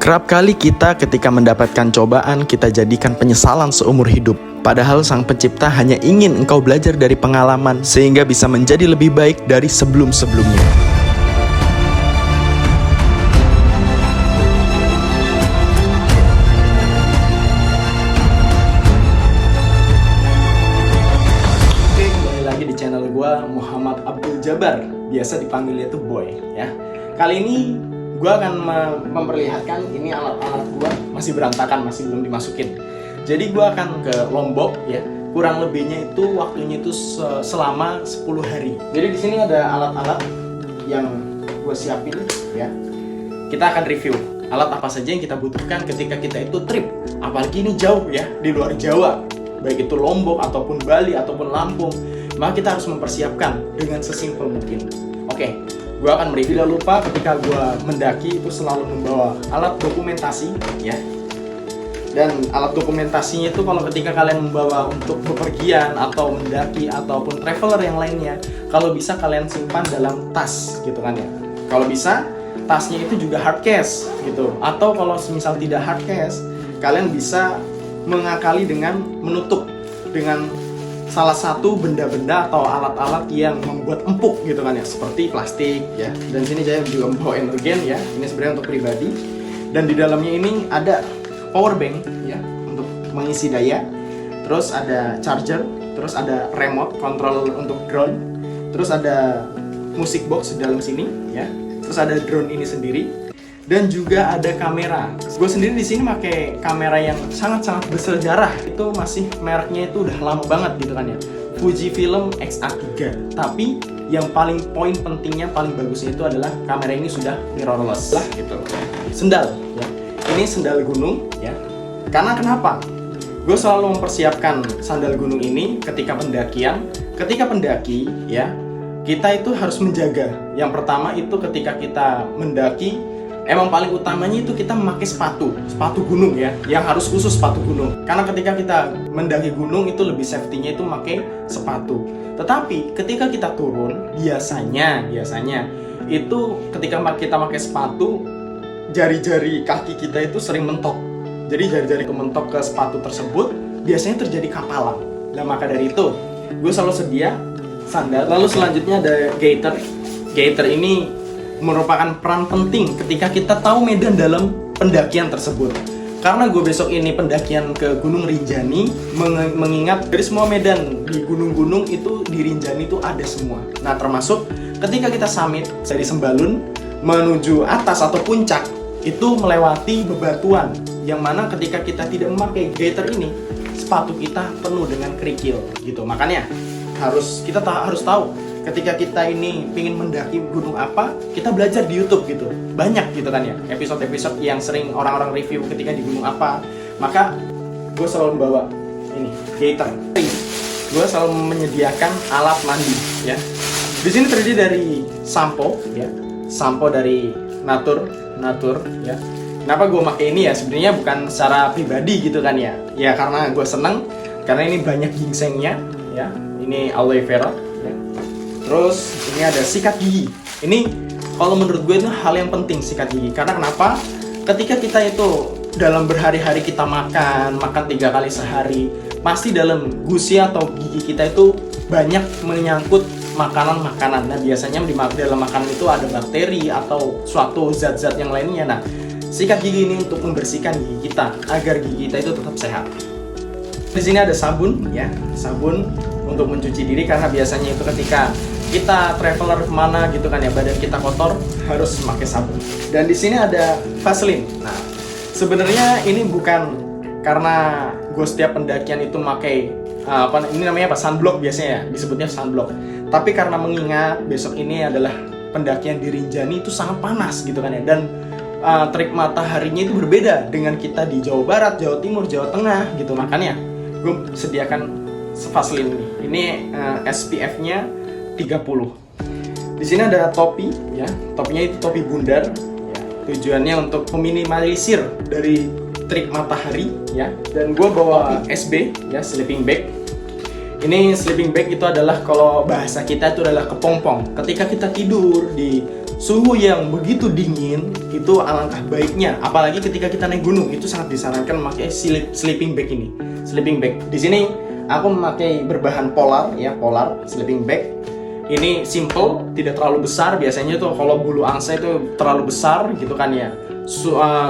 Kerap kali kita ketika mendapatkan cobaan, kita jadikan penyesalan seumur hidup. Padahal Sang Pencipta hanya ingin engkau belajar dari pengalaman sehingga bisa menjadi lebih baik dari sebelum-sebelumnya. Oke, kembali lagi di channel gua, Muhammad Abdul Jabar. Biasa dipanggilnya tuh Boy ya. Kali ini gue akan memperlihatkan ini alat-alat gue masih berantakan, masih belum dimasukin. Jadi gue akan ke Lombok ya. Kurang lebihnya itu waktunya itu selama 10 hari. Jadi di sini ada alat-alat yang gue siapin ya. Kita akan review alat apa saja yang kita butuhkan ketika kita itu trip. Apalagi ini jauh ya, di luar Jawa. Baik itu Lombok ataupun Bali ataupun Lampung. Maka kita harus mempersiapkan dengan sesimpel mungkin. Oke. Gue akan mereview. Tidak lupa ketika gue mendaki itu selalu membawa alat dokumentasi ya. Dan alat dokumentasinya itu kalau ketika kalian membawa untuk bepergian atau mendaki ataupun traveler yang lainnya, kalau bisa kalian simpan dalam tas gitu kan ya. Kalau bisa tasnya itu juga hard case gitu. Atau kalau misal tidak hard case, kalian bisa mengakali dengan menutup dengan salah satu benda-benda atau alat-alat yang membuat empuk gitu kan ya, seperti plastik ya. Dan sini saya juga membawa energen ya, ini sebenarnya untuk pribadi. Dan di dalamnya ini ada power bank ya, untuk mengisi daya. Terus ada charger, terus ada remote control untuk drone. Terus ada music box di dalam sini ya. Terus ada drone ini sendiri. Dan juga ada kamera. Gue sendiri di sini pakai kamera yang sangat-sangat bersejarah. Itu masih mereknya itu udah lama banget gitu kan ya. Fujifilm X-A3. Tapi yang paling poin pentingnya, paling bagusnya itu adalah kamera ini sudah mirrorless lah gitu. Sendal ya. Ini sendal gunung ya. Karena kenapa? Gue selalu mempersiapkan sandal gunung ini ketika pendakian. Ketika pendaki ya, kita itu harus menjaga. Yang pertama itu ketika kita mendaki, emang paling utamanya itu kita memakai sepatu gunung ya, yang harus khusus sepatu gunung. Karena ketika kita mendaki gunung itu lebih safety-nya itu memakai sepatu. Tetapi ketika kita turun, biasanya itu ketika kita pakai sepatu, jari-jari kaki kita itu sering mentok. Jadi jari-jari itu mentok ke sepatu tersebut, biasanya terjadi kapalan. Nah maka dari itu, gue selalu sedia sandal. Lalu selanjutnya ada gaiter. Gaiter ini merupakan peran penting ketika kita tahu medan dalam pendakian tersebut. Karena gue besok ini pendakian ke Gunung Rinjani, mengingat dari semua medan di gunung-gunung itu di Rinjani itu ada semua. Nah termasuk ketika kita summit dari Sembalun menuju atas atau puncak, itu melewati bebatuan, yang mana ketika kita tidak memakai gaiter ini, sepatu kita penuh dengan kerikil gitu. Makanya kita harus tahu ketika kita ini ingin mendaki gunung apa, kita belajar di YouTube gitu. Banyak gitu kan ya, episode-episode yang sering orang-orang review ketika di gunung apa. Maka gue selalu membawa ini, gaiter. Gue selalu menyediakan alat mandi ya. Di sini terdiri dari sampo ya. Sampo dari Natur ya. Kenapa gue pakai ini ya? Sebenarnya bukan secara pribadi gitu kan ya. Ya karena gue seneng, karena ini banyak ginsengnya ya. Ini aloe vera. Terus ini ada sikat gigi. Ini kalau menurut gue itu hal yang penting, sikat gigi. Karena kenapa? Ketika kita itu dalam berhari-hari kita makan 3 kali sehari, pasti dalam gusi atau gigi kita itu banyak menyangkut makanan-makanan. Nah biasanya di dalam makanan itu ada bakteri atau suatu zat-zat yang lainnya. Nah sikat gigi ini untuk membersihkan gigi kita agar gigi kita itu tetap sehat. Di sini ada sabun ya, sabun untuk mencuci diri, karena biasanya itu ketika kita traveler kemana gitu kan ya, badan kita kotor, harus memakai sabun. Dan di sini ada Vaseline. Nah, sebenarnya ini bukan karena gue setiap pendakian itu memakai ini namanya apa? Sunblock biasanya ya, disebutnya sunblock. Tapi karena mengingat besok ini adalah pendakian di Rinjani itu sangat panas gitu kan ya, dan terik mataharinya itu berbeda dengan kita di Jawa Barat, Jawa Timur, Jawa Tengah gitu. Makanya gue sediakan Vaseline ini. Ini SPF-nya 30. Di sini ada topi ya. Topinya itu topi bundar ya. Tujuannya untuk meminimalisir dari terik matahari ya. Dan gue bawa SB ya, sleeping bag. Ini sleeping bag itu adalah, kalau bahasa kita itu adalah kepompong. Ketika kita tidur di suhu yang begitu dingin itu alangkah baiknya, apalagi ketika kita naik gunung itu sangat disarankan memakai sleeping bag ini. Sleeping bag. Di sini aku memakai berbahan polar ya, polar sleeping bag. Ini simple, tidak terlalu besar. Biasanya tuh kalau bulu angsa itu terlalu besar gitu kan ya.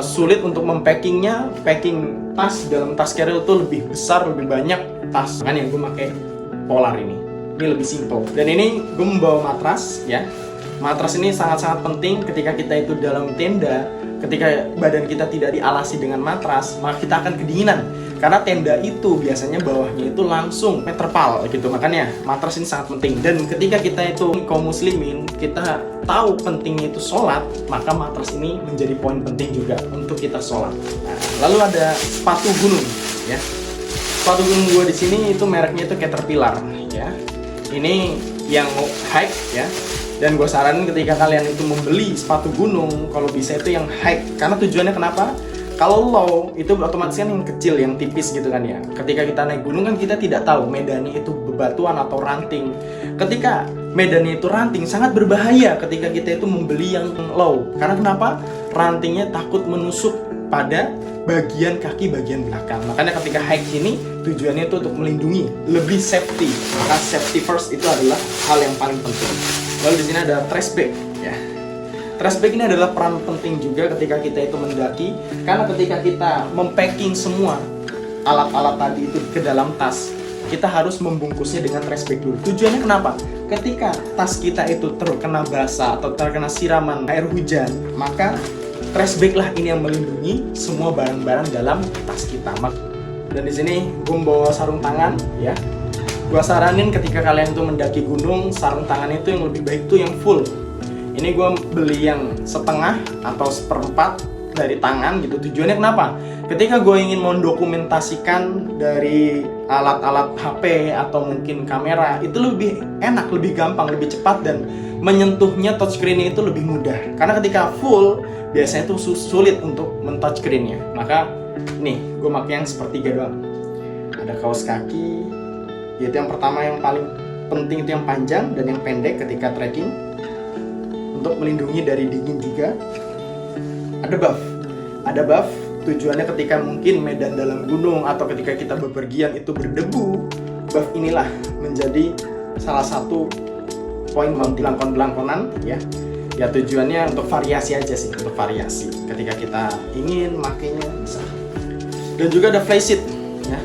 Sulit untuk mempackingnya. Packing tas dalam tas carrier itu lebih besar, lebih banyak tas. Kan yang gue pakai polar ini. Ini lebih simple. Dan ini gue membawa matras ya. Matras ini sangat-sangat penting ketika kita itu dalam tenda. Ketika badan kita tidak dialasi dengan matras, maka kita akan kedinginan. Karena tenda itu biasanya bawahnya itu langsung terpal gitu. Makanya matras ini sangat penting. Dan ketika kita itu kaum muslimin, kita tahu pentingnya itu sholat, maka matras ini menjadi poin penting juga untuk kita sholat. Nah, lalu ada sepatu gunung ya. Sepatu gunung gue di sini itu mereknya itu Caterpillar ya. Ini yang hike ya. Dan gue saranin ketika kalian itu membeli sepatu gunung, kalau bisa itu yang high. Karena tujuannya kenapa? Kalau low, itu otomatis kan yang kecil, yang tipis gitu kan ya. Ketika kita naik gunung kan kita tidak tahu medannya itu bebatuan atau ranting. Ketika medannya itu ranting, sangat berbahaya ketika kita itu membeli yang low. Karena kenapa? Rantingnya takut menusuk pada bagian kaki bagian belakang. Makanya ketika hike ini tujuannya itu untuk melindungi, lebih safety. Maka safety first itu adalah hal yang paling penting. Lalu di sini ada trash bag ya. Trash bag ini adalah peran penting juga ketika kita itu mendaki, karena ketika kita mempacking semua alat-alat tadi itu ke dalam tas, kita harus membungkusnya dengan trash bag dulu. Tujuannya kenapa? Ketika tas kita itu terkena basah atau terkena siraman air hujan, maka trash bag lah ini yang melindungi semua barang-barang dalam tas kita. Dan di sini gue membawa sarung tangan ya. Gua saranin ketika kalian tuh mendaki gunung, sarung tangan itu yang lebih baik tuh yang full. Ini gua beli yang setengah atau seperempat dari tangan gitu. Tujuannya kenapa? Ketika gue ingin mendokumentasikan dari alat-alat HP atau mungkin kamera, itu lebih enak, lebih gampang, lebih cepat, dan menyentuhnya touchscreen itu lebih mudah. Karena ketika full, biasanya tuh sulit untuk men-touchscreen-nya. Maka nih, gue pakai yang sepertiga doang. Ada kaos kaki, yaitu yang pertama yang paling penting itu yang panjang dan yang pendek ketika trekking untuk melindungi dari dingin juga. Ada buff tujuannya ketika mungkin medan dalam gunung atau ketika kita bepergian itu berdebu. Buff inilah menjadi salah satu poin belangkon-belangkonan ya. Ya tujuannya untuk variasi aja sih, untuk variasi ketika kita ingin makainya bisa. Dan juga ada flysheet ya.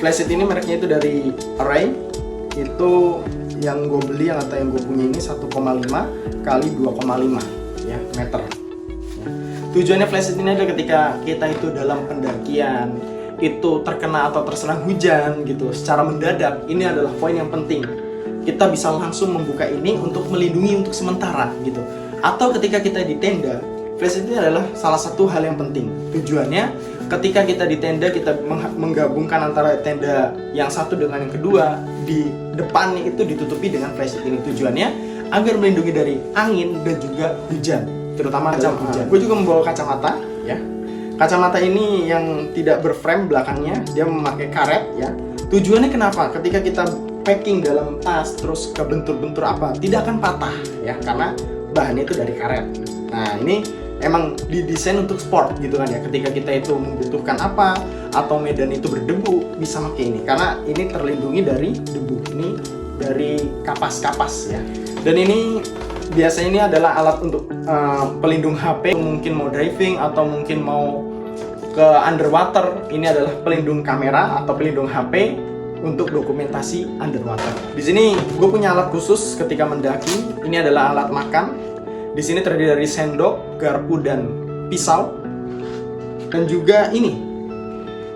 Flysheet ini mereknya itu dari Array. Itu yang gue beli atau yang gue punya ini 1,5 kali 2,5 ya, meter. Ya. Tujuannya flysheet ini adalah ketika kita itu dalam pendakian itu terkena atau terserang hujan gitu secara mendadak, ini adalah poin yang penting. Kita bisa langsung membuka ini untuk melindungi untuk sementara gitu. Atau ketika kita di tenda, flysheet ini adalah salah satu hal yang penting. Tujuannya ketika kita di tenda, kita menggabungkan antara tenda yang satu dengan yang kedua, di depannya itu ditutupi dengan flysheet ini. Tujuannya agar melindungi dari angin dan juga hujan, terutama hujan. Gue juga membawa kacamata ya. Kacamata ini yang tidak berframe belakangnya, dia memakai karet ya. Tujuannya kenapa? Ketika kita packing dalam tas terus kebentur-bentur apa, tidak akan patah ya, karena bahannya itu dari karet. Nah, ini emang didesain untuk sport gitu kan ya. Ketika kita itu membutuhkan apa atau medan itu berdebu, bisa pakai ini karena ini terlindungi dari debu, ini dari kapas-kapas ya. Dan ini biasanya ini adalah alat untuk pelindung HP, mungkin mau diving atau mungkin mau ke underwater. Ini adalah pelindung kamera atau pelindung HP untuk dokumentasi underwater. Di sini gue punya alat khusus ketika mendaki. Ini adalah alat makan. Di sini terdiri dari sendok, garpu, dan pisau. Dan juga ini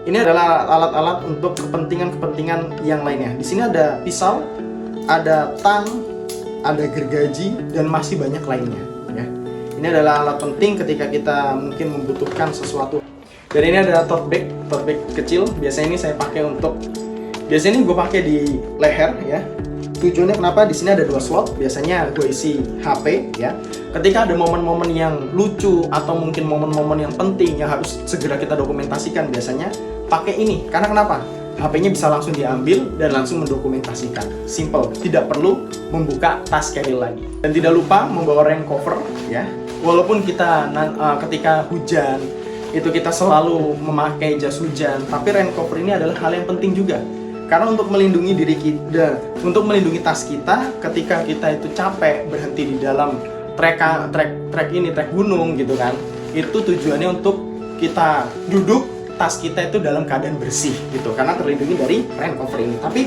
adalah alat-alat untuk kepentingan-kepentingan yang lainnya. Di sini ada pisau, ada tang, ada gergaji, dan masih banyak lainnya. Ya. Ini adalah alat penting ketika kita mungkin membutuhkan sesuatu. Dan ini ada tote bag kecil. Biasanya ini saya pakai untuk, biasanya ini gue pakai di leher ya. Tujuannya kenapa? Di sini ada 2 slot. Biasanya gue isi HP ya. Ketika ada momen-momen yang lucu atau mungkin momen-momen yang penting yang harus segera kita dokumentasikan, biasanya pakai ini. Karena kenapa? HP-nya bisa langsung diambil dan langsung mendokumentasikan. Simple, tidak perlu membuka tas carry lagi. Dan tidak lupa membawa rain cover ya. Walaupun kita ketika hujan itu kita selalu memakai jas hujan, tapi rain cover ini adalah hal yang penting juga. Karena untuk melindungi diri kita, untuk melindungi tas kita ketika kita itu capek berhenti di dalam trek gunung gitu kan. Itu tujuannya untuk kita duduk, tas kita itu dalam keadaan bersih gitu. Karena terlindungi dari rain cover ini. Tapi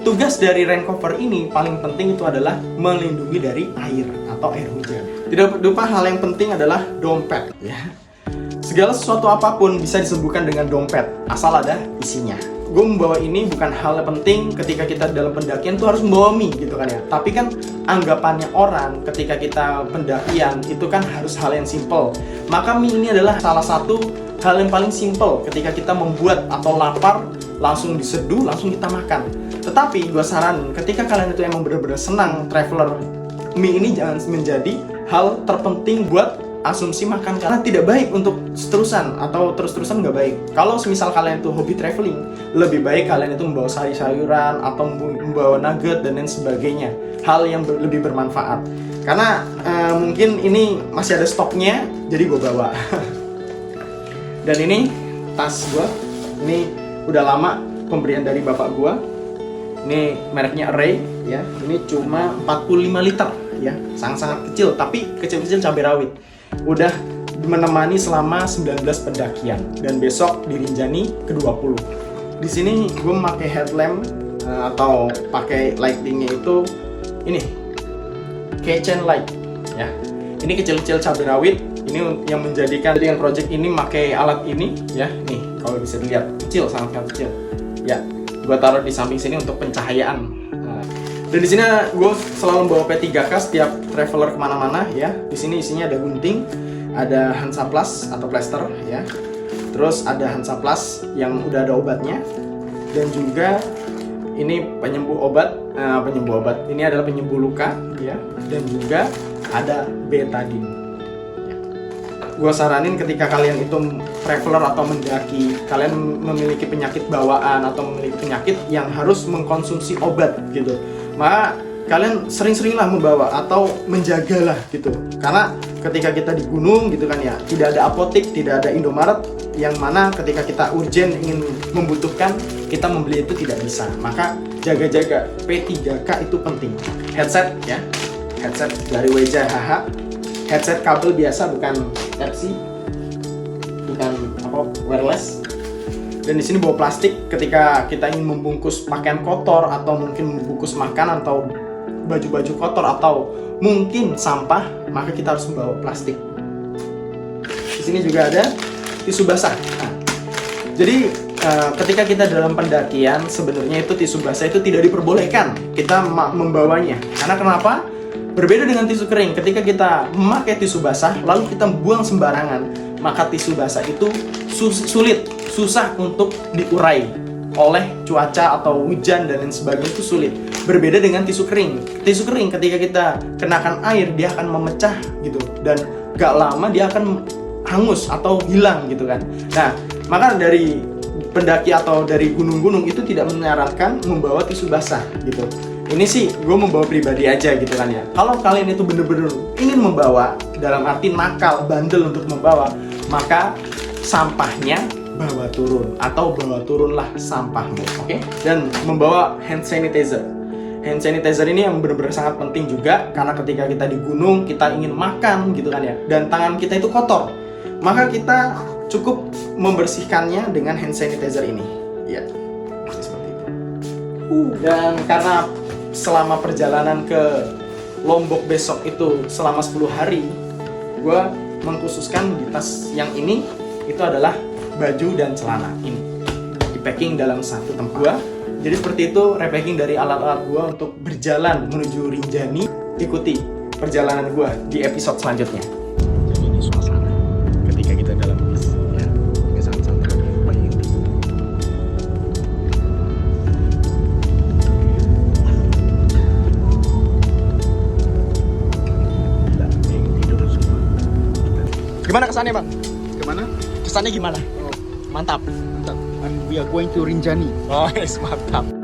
tugas dari rain cover ini paling penting itu adalah melindungi dari air atau air hujan. Tidak lupa hal yang penting adalah dompet ya. Segala sesuatu apapun bisa disembuhkan dengan dompet asal ada isinya. Gue membawa ini bukan hal yang penting ketika kita dalam pendakian tuh harus membawa mie gitu kan ya. Tapi kan anggapannya orang ketika kita pendakian itu kan harus hal yang simple. Maka mie ini adalah salah satu hal yang paling simple ketika kita membuat atau lapar langsung diseduh langsung kita makan. Tetapi gue saranin ketika kalian itu emang benar-benar senang traveler, mie ini jangan menjadi hal terpenting buat asumsi makan karena tidak baik untuk terus-terusan nggak baik. Kalau semisal kalian itu hobi traveling, lebih baik kalian itu membawa sayur-sayuran atau membawa nugget dan lain sebagainya, hal yang lebih bermanfaat. Karena mungkin ini masih ada stoknya, jadi gue bawa. Dan ini tas gue, ini udah lama pemberian dari bapak gue. Ini mereknya Array ya, ini cuma 45 liter ya, sangat-sangat kecil tapi kecil-kecil cabai rawit. Udah menemani selama 19 pendakian dan besok di Rinjani ke-20. Di sini gue memakai headlamp atau pakai lightingnya itu ini keychain light ya. Ini kecil-kecil cabai rawit. Ini yang menjadikan dengan project ini memakai alat ini ya. Nih kalau bisa dilihat kecil, sangat kecil ya. Gue taruh di samping sini untuk pencahayaan. Dan di sini gue selalu membawa P3K setiap traveler kemana-mana ya. Di sini isinya ada gunting, ada Hansaplast atau plaster ya. Terus ada Hansaplast yang udah ada obatnya, dan juga ini penyembuh obat. Ini adalah penyembuh luka ya. Dan juga ada betadine. Gue saranin ketika kalian itu traveler atau mendaki, kalian memiliki penyakit bawaan atau memiliki penyakit yang harus mengkonsumsi obat gitu, maka kalian sering-seringlah membawa atau menjagalah gitu. Karena ketika kita di gunung gitu kan ya, tidak ada apotek, tidak ada Indomaret, yang mana ketika kita urgent ingin membutuhkan, kita membeli itu tidak bisa. Maka jaga-jaga P3K itu penting. Headset ya, headset dari WJHH, headset kabel biasa bukan Type-C, bukan wireless. Dan di sini bawa plastik ketika kita ingin membungkus pakaian kotor atau mungkin membungkus makanan atau baju-baju kotor atau mungkin sampah, maka kita harus membawa plastik. Di sini juga ada tisu basah. Nah, jadi ketika kita dalam pendakian sebenarnya itu tisu basah itu tidak diperbolehkan kita membawanya. Karena kenapa? Berbeda dengan tisu kering, ketika kita memakai tisu basah lalu kita buang sembarangan, maka tisu basah itu susah untuk diurai oleh cuaca atau hujan dan lain sebagainya, itu sulit. Berbeda dengan tisu kering. Tisu kering ketika kita kenakan air dia akan memecah gitu, dan gak lama dia akan hangus atau hilang gitu kan. Nah, maka dari pendaki atau dari gunung-gunung itu tidak menyarankan membawa tisu basah gitu. Ini sih gue membawa pribadi aja gitu kan ya. Kalau kalian itu bener-bener ingin membawa, dalam arti nakal, bandel untuk membawa, maka sampahnya bawa turun atau bawa turunlah sampahmu, oke? Dan membawa hand sanitizer. Hand sanitizer ini yang benar-benar sangat penting juga, karena ketika kita di gunung kita ingin makan gitu kan ya, dan tangan kita itu kotor, maka kita cukup membersihkannya dengan hand sanitizer ini ya, seperti itu. Dan karena selama perjalanan ke Lombok besok itu selama 10 hari, gue mengkhususkan di tas yang ini itu adalah baju dan celana ini di packing dalam satu tempat. Jadi seperti itu repacking dari alat-alat gue untuk berjalan menuju Rinjani. Ikuti perjalanan gue di episode selanjutnya. Jadi ini suasana ketika kita dalam bis ya, ini sangat-sangat baik. Gimana kesannya bang? Kemana? Kesannya gimana? Oh, Mantap. mantap. and we are going to Rinjani. Oh, yes, mantap.